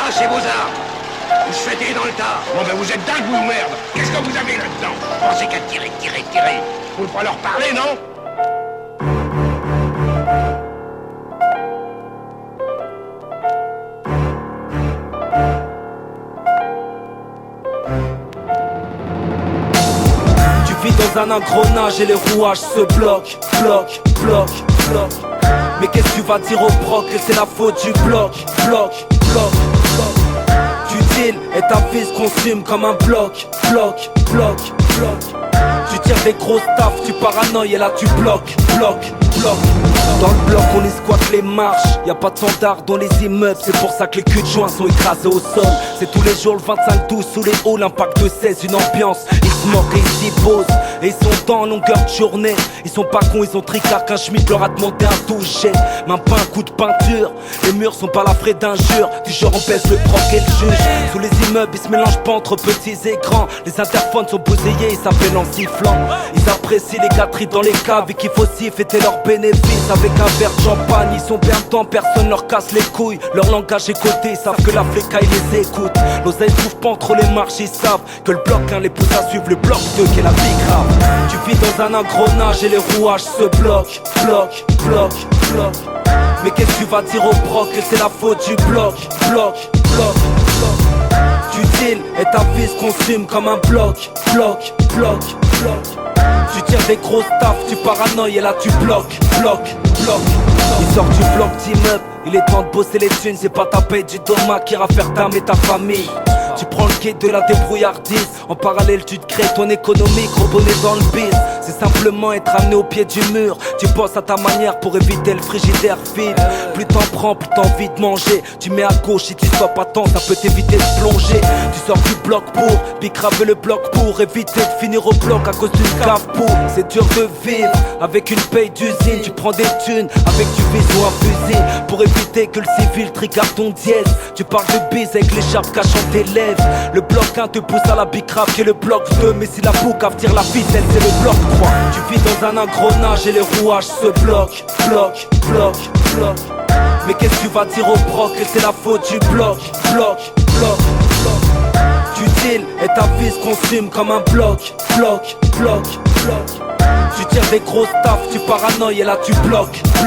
Ramassez vos armes. Vous jetez dans le tas. Bon ben vous êtes dingue vous merde. Qu'est-ce que vous avez là-dedans? Pensez qu'à tirer. Faut pas leur parler, non? Tu vis dans un engrenage et les rouages se bloquent. Mais qu'est-ce que tu vas dire au proc que c'est la faute du bloc. Tu deal et ta vie se consume comme un bloc. Tu tires des grosses taffes, tu paranoïes et là tu bloques. Dans le bloc on y squatte les marches. Y'a pas de standard dans les immeubles. C'est pour ça que les culs de joints sont écrasés au sol. C'est tous les jours le 25-12 sous les halls. L'impact de 16, une ambiance. Ils se moquent et ils s'y posent. Et ils sont dans longueur de journée. Ils sont pas cons, ils ont tricard qu'un schmitt leur a demandé un toucher. Même pas un coup de peinture. Les murs sont pas la frais d'injures. Du genre on pèse le proc et le juge. Sous les immeubles ils se mélangent pas entre petits et grands. Les interphones sont bousillés, ils s'appellent en sifflant. Ils apprécient les gâteries dans les caves et qu'il faut aussi fêter leurs bénéfices. Avec un verre de champagne, ils sont bien dedans, personne leur casse les couilles. Leur langage est coté, ils savent que la flécaille les écoute. L'oseille trouve pas entre les marches, ils savent que le bloc 1 les pousse à suivre le bloc 2 qui est la big grave. Tu vis dans un engrenage et les rouages se bloquent. Mais qu'est-ce que tu vas dire au proc que c'est la faute du bloc. Tu deal et ta vie se consume comme un bloc. Tu tires des grosses taffes, tu paranoïes et là tu bloques. Il sort du bloc d'immeuble, il est temps de bosser les thunes. C'est pas ta paye du dommage qui ira faire ta ta famille. Tu prends le quai de la débrouillardise. En parallèle tu te crées ton économie, gros bonnet dans le biz. C'est simplement être amené au pied du mur. Tu bosses à ta manière pour éviter le frigidaire vide. Plus t'en prends, plus t'as envie de manger. Tu mets à gauche, si tu stoppes pas tant, ça peut t'éviter de plonger. Tu sors du bloc pour bicraver le bloc pour éviter de finir au bloc à cause d'une cave pour. C'est dur de vivre avec une paye d'usine. Tu prends des thunes avec du vis ou un fusil pour éviter que le civil trigarde ton dièse. Tu parles de bise avec l'écharpe cachant tes lèvres. Le bloc 1 te pousse à la bicrave qui est le bloc 2. Mais si la boucave tire la ficelle, c'est le bloc 3. Tu vis dans un engrenage et les rouages se bloquent. Mais qu'est-ce que tu vas dire au proc que c'est la faute du bloc. Tu deal et ta vie se consume comme un bloc. Tu tires des grosses taffes, tu paranoïes et là tu bloques. Tu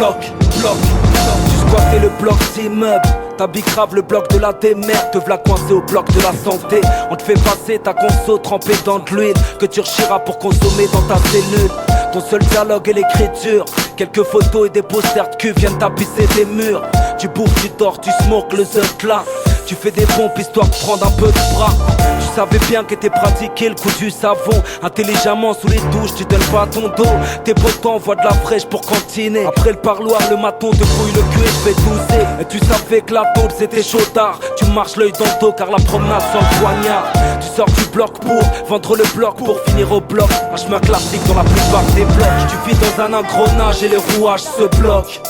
squattais le bloc d'immeuble. Ta bicrave le bloc de la démerde. Te v'là coincé au bloc de la santé. On te fait passer ta conso trempée dans de l'huile que tu rechiras pour consommer dans ta cellule. Ton seul dialogue est l'écriture. Quelques photos et des posters de cul viennent tapisser tes murs. Tu bouffes, tu dors, tu smokes le The Class. Tu fais des pompes histoire de prendre un peu de bras. Tu savais bien qu'était pratiqué le coup du savon. Intelligemment sous les douches, tu donnes pas ton dos. Tes potes t'envoient de la fraîche pour cantiner. Après le parloir, le maton te fouille le cul et te fait tousser. Et tu savais que la tôle c'était chaud tard. Tu marches l'œil dans le dos car la promenade sans le poignard. Tu sors du bloc pour vendre le bloc pour finir au bloc. Un chemin classique dans la plupart des blocs. Tu vis dans un engrenage et les rouages se bloquent.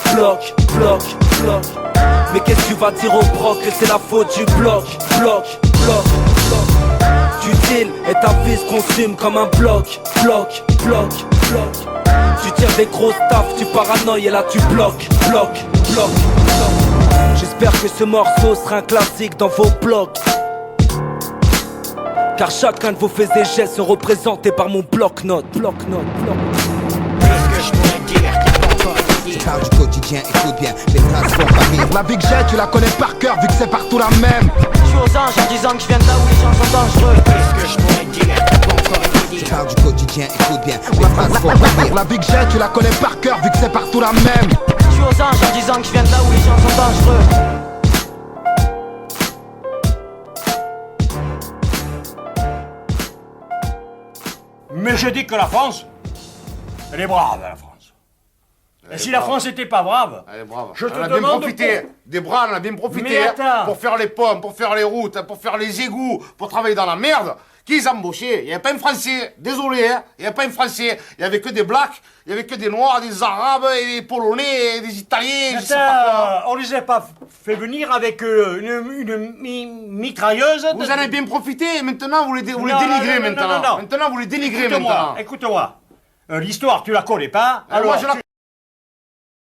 Mais qu'est-ce que tu vas dire au proc que c'est la faute du bloc. Tu deal et ta vie se consume comme un bloc. Tu tires des grosses taffes, tu paranoïes et là tu bloques. J'espère que ce morceau sera un classique dans vos blocs. Car chacun de vos faits et gestes sont représentés par mon bloc-notes. Je parle du quotidien, écoute bien, les phrases font pas rire. La Big Jet, tu la connais par cœur vu que c'est partout la même. Je suis aux anges en disant que je viens de là où les gens sont dangereux. Qu'est-ce que je pourrais dire? Je parle du quotidien, écoute bien, les phrases font pas rire. La Big Jet, tu la connais par cœur vu que c'est partout la même. Je suis aux anges en disant que je viens de là où les gens sont dangereux. Mais je dis que la France, elle est brave, la France. Et si la France n'était pas brave, elle est brave. Je te on a bien demande profité. Des bras, on a bien profité Mais attends. pour faire les pommes, pour faire les routes, pour faire les égouts, pour travailler dans la merde. Qui les a embauchés? Il n'y avait pas un Français. Désolé, hein. Il n'y avait pas un Français. Il n'y avait que des Blacks, il n'y avait que des Noirs, des Arabes, et des Polonais, et des Italiens, je sais pas quoi. on les a pas fait venir avec une mitrailleuse. Vous en avez bien profité, et maintenant vous les dénigrez non, maintenant. non. Maintenant vous les dénigrez maintenant. Écoute-moi. L'histoire, tu la connais pas. Alors moi je la